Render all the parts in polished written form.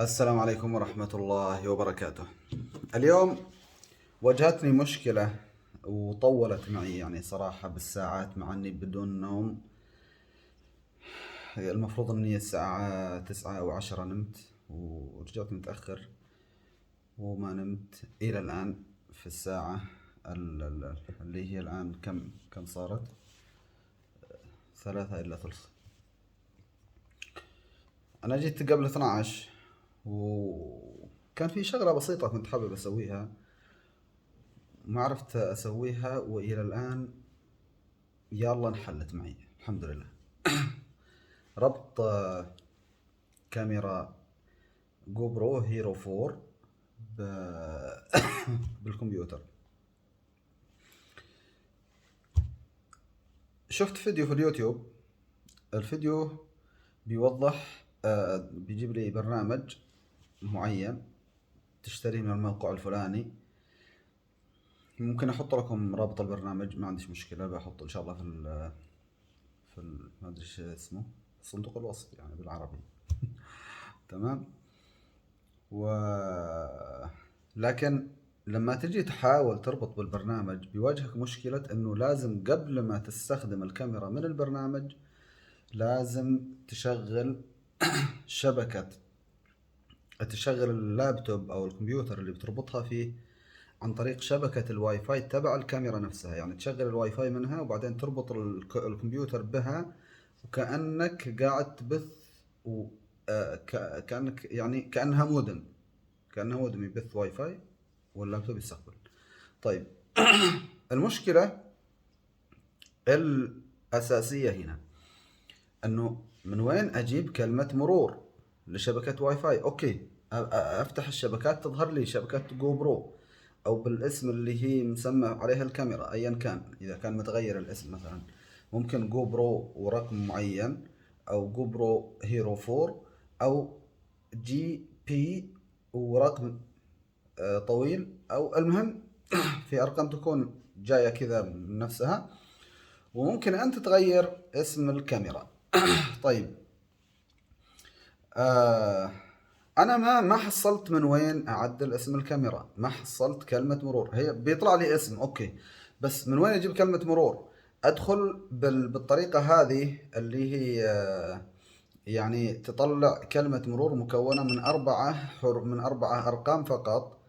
السلام عليكم ورحمة الله وبركاته. اليوم واجهتني مشكلة وطولت معي يعني صراحة بالساعات مع اني بدون نوم. المفروض اني الساعة 9 او 10 نمت ورجعت متأخر وما نمت الى الان في الساعة اللي هي الان كم صارت؟ 3 الا ثلث. انا جيت قبل 12 وكان في شغلة بسيطة كنت حابب اسويها، ما عرفت اسويها والى الان يلا انحلت معي الحمد لله. ربط كاميرا جو برو هيرو 4 بالكمبيوتر. شفت فيديو في اليوتيوب، الفيديو بيوضح بيجيب لي برنامج معين تشتريه من الموقع الفلاني. ممكن احط لكم رابط البرنامج، ما عنديش مشكلة، بحط ان شاء الله ما ادري ايش اسمه، صندوق الوصف يعني بالعربي. تمام. و لكن لما تجي تحاول تربط بالبرنامج بيواجهك مشكلة انه لازم قبل ما تستخدم الكاميرا من البرنامج لازم شبكة تشغل اللابتوب او الكمبيوتر اللي بتربطها فيه عن طريق شبكة الواي فاي تبع الكاميرا نفسها. يعني تشغل الواي فاي منها وبعدين تربط الكمبيوتر بها، وكأنك قاعد تبث و... كأنك يعني كأنها مودم يبث واي فاي واللابتوب يستقبل. طيب، المشكلة الأساسية هنا أنه من وين أجيب كلمة مرور لشبكة واي فاي؟ أوكي، أفتح الشبكات تظهر لي شبكة جو برو أو بالاسم اللي هي مسمى عليها الكاميرا أيا كان. إذا كان متغير الاسم مثلا ممكن جو برو ورقم معين، أو جو برو هيرو 4، أو جي بي ورقم طويل، او المهم في ارقام تكون جاية كذا من نفسها، وممكن انت تغير اسم الكاميرا. طيب، آه انا ما حصلت من وين اعدل اسم الكاميرا، ما حصلت كلمة مرور. هي بيطلع لي اسم اوكي، بس من وين اجيب كلمة مرور؟ ادخل بالطريقة هذه اللي هي يعني تطلع كلمة مرور مكونة من 4 ارقام فقط.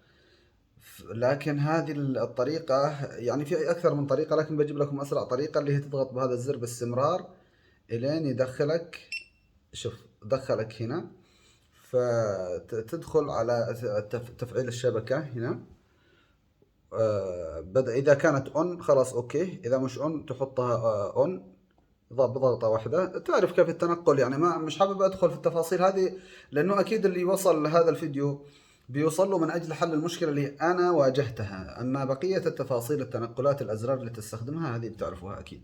لكن هذه الطريقة يعني في أكثر من طريقة، لكن بجيب لكم أسرع طريقة اللي هي تضغط بهذا الزر باستمرار إلين يدخلك. شوف، دخلك هنا، فتدخل على تفعيل الشبكة هنا. بدأ إذا كانت أون خلاص أوكي، إذا مش أون تحطها أون بضغطة واحدة. تعرف كيف التنقل، يعني ما مش حابب أدخل في التفاصيل هذه، لأنه أكيد اللي وصل لهذا الفيديو بيوصل له من أجل حل المشكلة اللي أنا واجهتها. أما بقية التفاصيل، التنقلات، الأزرار اللي تستخدمها هذه بتعرفوها أكيد.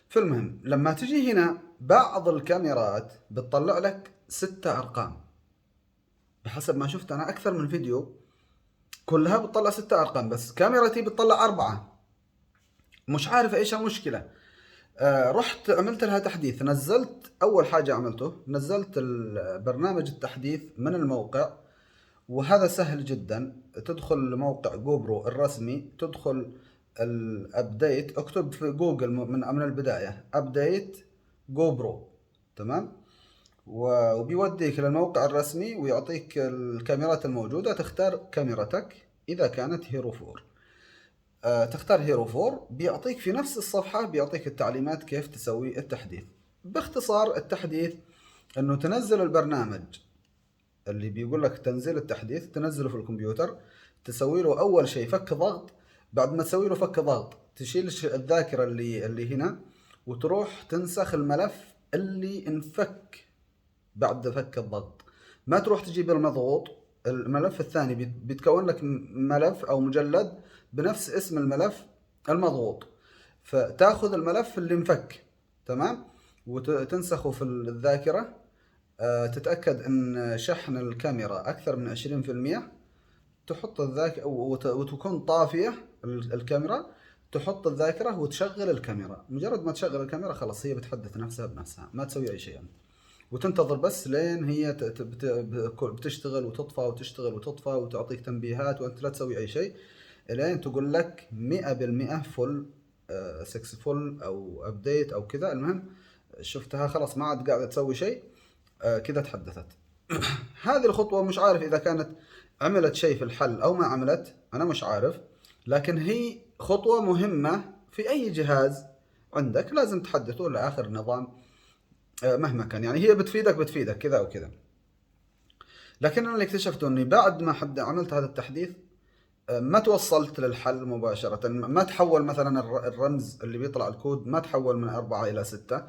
فالمهم، لما تجي هنا بعض الكاميرات بتطلع لك 6 أرقام بحسب ما شفت أنا أكثر من فيديو، كلها بتطلع 6 أرقام، بس كاميرتي بتطلع 4. مش عارف إيش المشكلة. رحت عملت لها تحديث، أول حاجة عملته نزلت برنامج التحديث من الموقع، وهذا سهل جدا. تدخل لموقع جوبرو الرسمي، تدخل الابديت، اكتب في جوجل من البداية ابديت جوبرو، تمام، وبيوديك للموقع الرسمي ويعطيك الكاميرات الموجودة. تختار كاميرتك إذا كانت هيرو 4، تختار هيرو 4، بيعطيك في نفس الصفحة بيعطيك التعليمات كيف تسوي التحديث. باختصار التحديث انه تنزل البرنامج اللي بيقول لك تنزيل التحديث، تنزله في الكمبيوتر، تسوي له اول شيء فك ضغط. بعد ما تسوي له فك ضغط تشيل الذاكرة اللي هنا، وتروح تنسخ الملف اللي انفك بعد فك الضغط. ما تروح تجيب المضغوط، الملف الثاني بيتكون لك ملف او مجلد بنفس اسم الملف المضغوط، فتاخذ الملف اللي انفك، تمام، وتنسخه في الذاكرة. تتأكد ان شحن الكاميرا اكثر من 20%، تحط الذاكرة وتكون طافية الكاميرا، تحط الذاكرة وتشغل الكاميرا. مجرد ما تشغل الكاميرا خلاص هي بتحدث نفسها بنفسها، ما تسوي اي شيء يعني. وتنتظر بس لين هي بتشتغل وتطفى وتشتغل وتطفى وتعطيك تنبيهات وانت لا تسوي اي شيء، الين تقول لك 100% فل سكسفول او ابديت او كذا. المهم شفتها خلاص ما عاد قاعدة تسوي شيء، كذا تحدثت. هذه الخطوة مش عارف إذا كانت عملت شيء في الحل أو ما عملت، أنا مش عارف، لكن هي خطوة مهمة في أي جهاز عندك لازم تحدثه لآخر نظام مهما كان. يعني هي بتفيدك كذا أو كذا. لكن أنا اللي اكتشفته أني بعد ما عملت هذا التحديث ما توصلت للحل مباشرة. ما تحول مثلا الرمز اللي بيطلع الكود ما تحول من 4 إلى 6.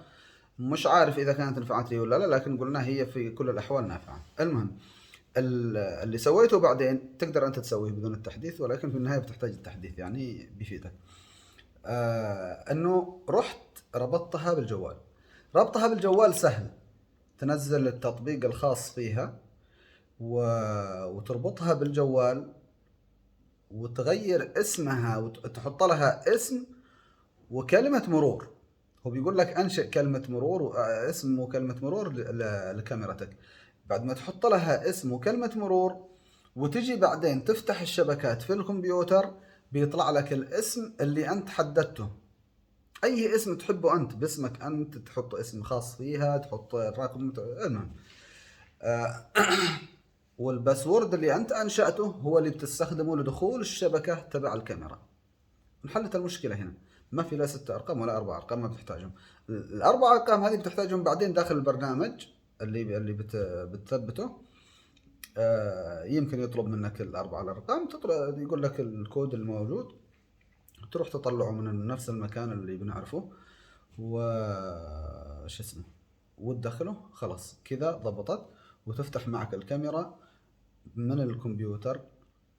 مش عارف إذا كانت نفعت لي ولا لا، لكن قلنا هي في كل الأحوال نافعة. المهم اللي سويته بعدين تقدر أنت تسويه بدون التحديث، ولكن في النهاية بتحتاج التحديث يعني بيفيدك. أنه رحت ربطتها بالجوال. ربطها بالجوال سهل، تنزل التطبيق الخاص فيها وتربطها بالجوال وتغير اسمها وتحط لها اسم وكلمة مرور. هو بيقول لك انشئ كلمة مرور، اسم وكلمة مرور لكاميرتك. بعد ما تحط لها اسم وكلمة مرور وتجي بعدين تفتح الشبكات في الكمبيوتر، بيطلع لك الاسم اللي انت حددته. اي اسم تحبه انت باسمك انت، تحط اسم خاص فيها، تحط الرقم المهم. والباسورد اللي انت انشأته هو اللي بتستخدمه لدخول الشبكة تبع الكاميرا. انحلت المشكلة هنا. ما في لا 6 أرقام ولا 4 أرقام، ما بتحتاجهم. ال4 أرقام هذه بتحتاجهم بعدين داخل البرنامج اللي بتثبته. يمكن يطلب منك ال4 الأرقام، يقول لك الكود الموجود، تروح تطلعه من نفس المكان اللي بنعرفه وش اسمه وتدخله. خلاص كذا ضبطت، وتفتح معك الكاميرا من الكمبيوتر.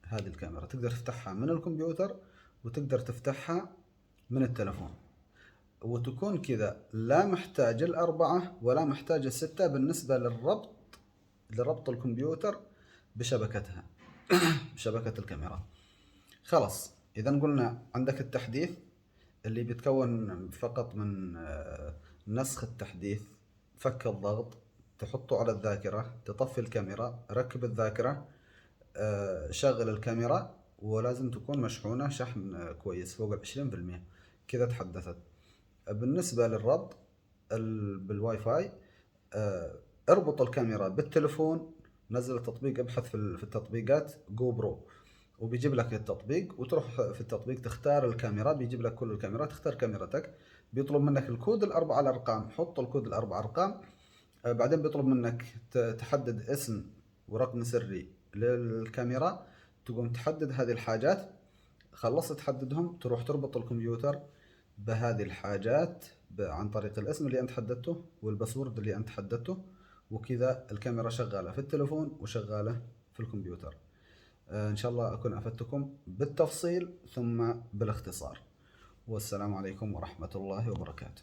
هذه الكاميرا تقدر تفتحها من الكمبيوتر وتقدر تفتحها من التلفون، وتكون كذا لا محتاج ال4 ولا محتاج ال6 بالنسبة لربط الكمبيوتر بشبكتها بشبكة الكاميرا. خلاص إذا قلنا عندك التحديث اللي بيتكون فقط من نسخ التحديث، فك الضغط، تحطه على الذاكرة، تطفي الكاميرا، ركب الذاكرة، شغل الكاميرا، ولازم تكون مشحونة شحن كويس فوق 20%. كذا تحدثت. بالنسبة للربط بالواي فاي، اربط الكاميرا بالتلفون. نزل التطبيق، ابحث في التطبيقات جو برو وبيجيب لك التطبيق، وتروح في التطبيق تختار الكاميرا، بيجيب لك كل الكاميرات، تختار كاميرتك. بيطلب منك الكود ال4 الأرقام، حط الكود ال4 أرقام. بعدين بيطلب منك تحدد اسم ورقم سري للكاميرا. تقوم تحدد هذه الحاجات. خلصت تحددهم، تروح تربط الكمبيوتر بهذه الحاجات عن طريق الاسم اللي انت حددته والباسورد اللي انت حددته، وكذا الكاميرا شغالة في التلفون وشغالة في الكمبيوتر. ان شاء الله اكون افدتكم بالتفصيل ثم بالاختصار. والسلام عليكم ورحمة الله وبركاته.